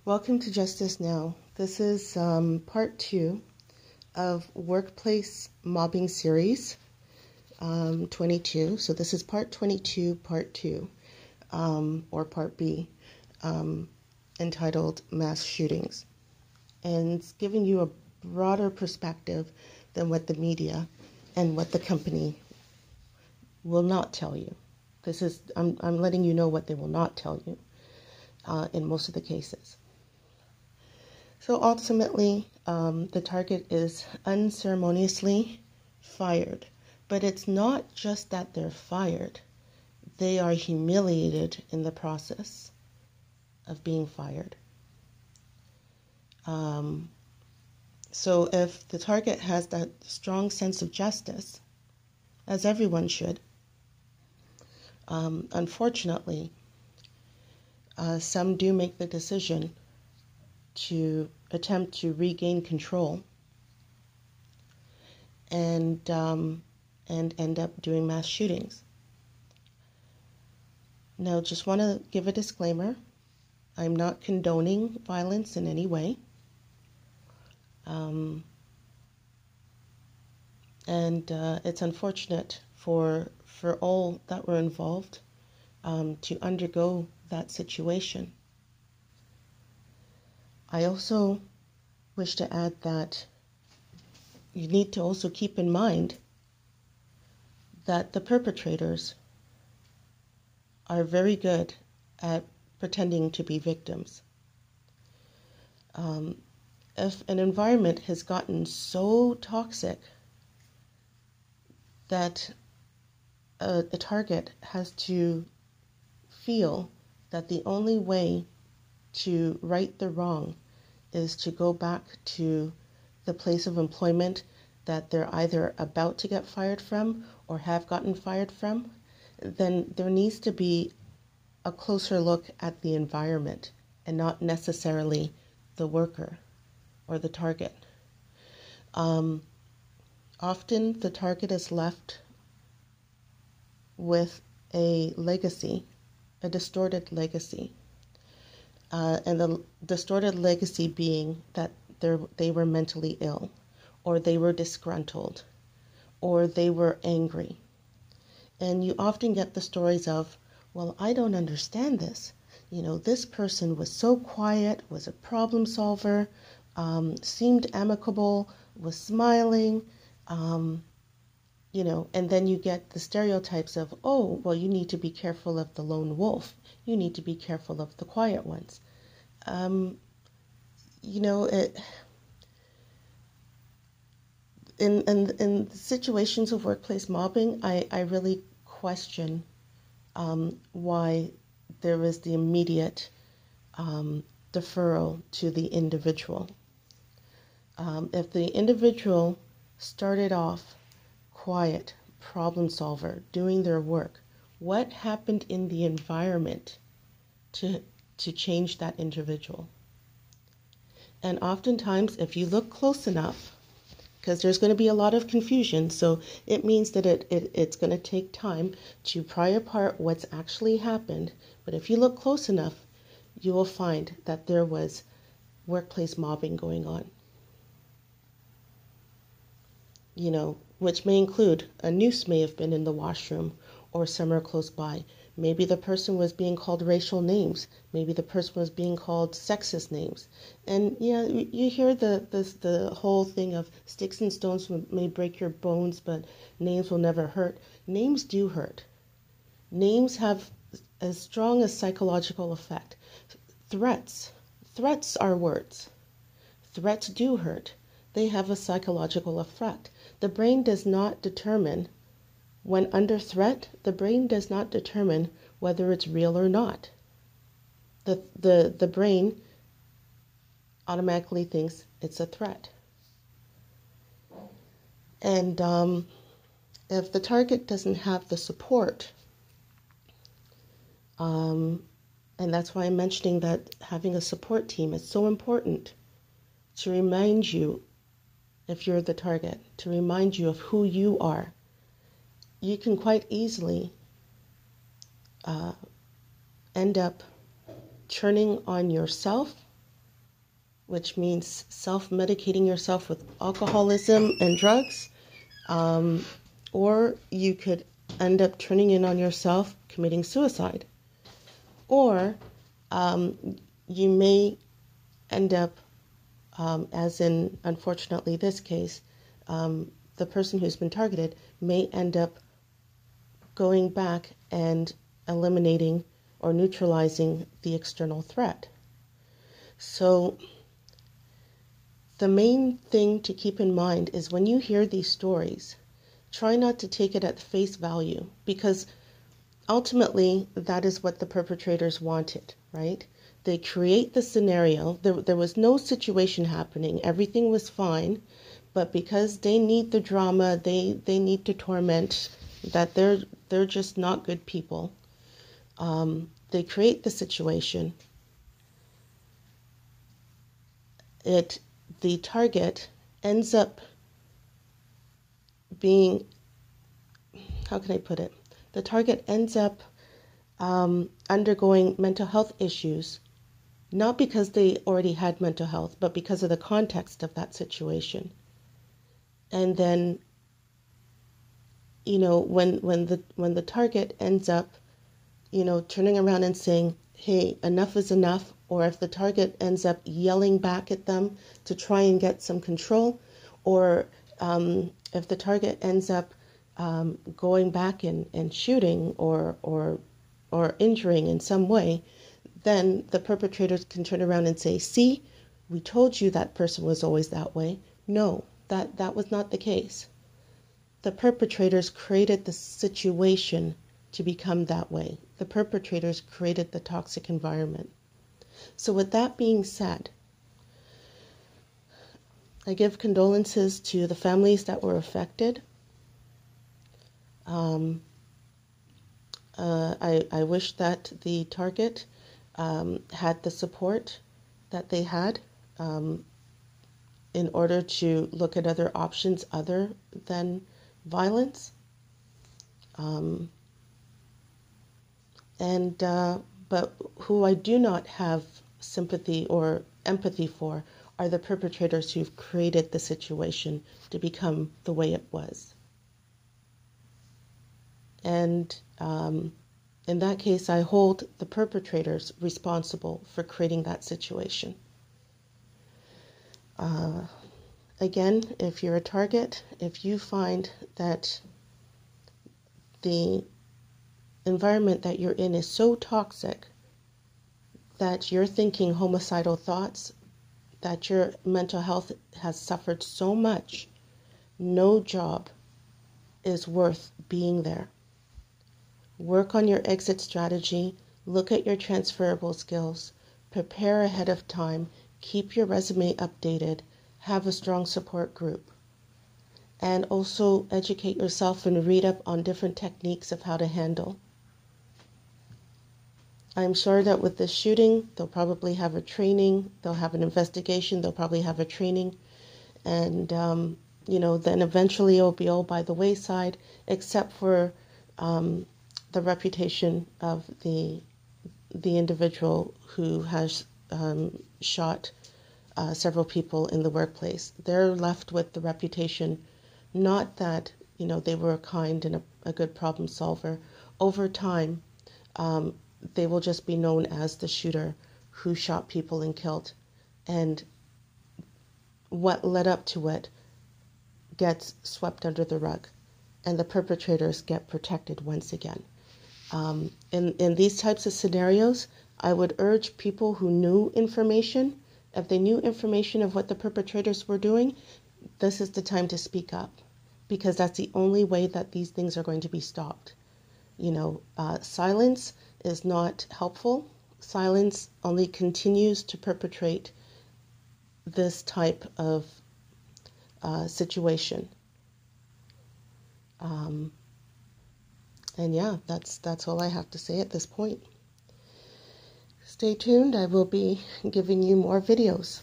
Welcome to Justice Now. This is part 2 of Workplace Mobbing Series 22. So this is part 22, part 2, or part B, entitled Mass Shootings. And it's giving you a broader perspective than what the media and what the company will not tell you. I'm letting you know what they will not tell you in most of the cases. So ultimately, the target is unceremoniously fired. But it's not just that they're fired. They are humiliated in the process of being fired. So if the target has that strong sense of justice, as everyone should, unfortunately, some do make the decision to attempt to regain control and end up doing mass shootings. Now, just want to give a disclaimer. I'm not condoning violence in any way. It's unfortunate for all that were involved to undergo that situation. I also wish to add that you need to also keep in mind that the perpetrators are very good at pretending to be victims. If an environment has gotten so toxic that a target has to feel that the only way to right the wrong is to go back to the place of employment that they're either about to get fired from or have gotten fired from, then there needs to be a closer look at the environment and not necessarily the worker or the target. Often the target is left with a legacy, a distorted legacy. And the distorted legacy being that they were mentally ill, or they were disgruntled, or they were angry. And you often get the stories of, well, I don't understand this. This person was so quiet, was a problem solver, seemed amicable, was smiling, and then you get the stereotypes of, oh, well, you need to be careful of the lone wolf. You need to be careful of the quiet ones. In situations of workplace mobbing, I really question why there is the immediate deferral to the individual. If the individual started off quiet, problem solver, doing their work, what happened in the environment to change that individual? And oftentimes, if you look close enough, because there's going to be a lot of confusion, so it means that it's going to take time to pry apart what's actually happened. But if you look close enough, you will find that there was workplace mobbing going on. Which may include a noose may have been in the washroom or somewhere close by. Maybe the person was being called racial names. Maybe the person was being called sexist names. And you hear the whole thing of sticks and stones may break your bones, but names will never hurt. Names do hurt. Names have as strong a psychological effect. Threats are words. Threats do hurt. They have a psychological effect. The brain does not determine, when under threat, the brain does not determine whether it's real or not. The brain automatically thinks it's a threat. And if the target doesn't have the support, and that's why I'm mentioning that having a support team is so important to remind you, if you're the target, to remind you of who you are. You can quite easily end up turning on yourself which means self-medicating yourself with alcoholism and drugs, or you could end up turning in on yourself, committing suicide. Or you may end up, as in, unfortunately, this case, the person who's been targeted may end up going back and eliminating or neutralizing the external threat. So the main thing to keep in mind is when you hear these stories, try not to take it at face value, because ultimately that is what the perpetrators wanted, right? They create the scenario. There was no situation happening. Everything was fine. But because they need the drama, they need to torment, that they're just not good people. They create the situation. The target ends up being, how can I put it? The target ends up undergoing mental health issues, not because they already had mental health, but because of the context of that situation. And then, when the target ends up, turning around and saying, hey, enough is enough, or if the target ends up yelling back at them to try and get some control, or if the target ends up going back and shooting or injuring in some way, then the perpetrators can turn around and say, see, we told you that person was always that way. No, that was not the case. The perpetrators created the situation to become that way. The perpetrators created the toxic environment. So with that being said, I give condolences to the families that were affected. I wish that the target had the support that they had in order to look at other options other than violence. But who I do not have sympathy or empathy for are the perpetrators who've created the situation to become the way it was. And in that case, I hold the perpetrators responsible for creating that situation. Again, if you're a target, if you find that the environment that you're in is so toxic that you're thinking homicidal thoughts, that your mental health has suffered so much, no job is worth being there. Work on your exit strategy, look at your transferable skills, prepare ahead of time, keep your resume updated, have a strong support group, and also educate yourself and read up on different techniques of how to handle. I'm sure that with this shooting, they'll probably have a training, they'll have an investigation, they'll probably have a training, and then eventually it'll be all by the wayside, except for the reputation of the individual who has shot several people in the workplace. They're left with the reputation, not that they were a kind and a good problem solver. Over time, they will just be known as the shooter who shot people and killed, and what led up to it gets swept under the rug, and the perpetrators get protected once again. In these types of scenarios, I would urge people who knew information, if they knew information of what the perpetrators were doing, this is the time to speak up, because that's the only way that these things are going to be stopped. Silence is not helpful. Silence only continues to perpetrate this type of situation. And yeah, that's all I have to say at this point. Stay tuned. I will be giving you more videos.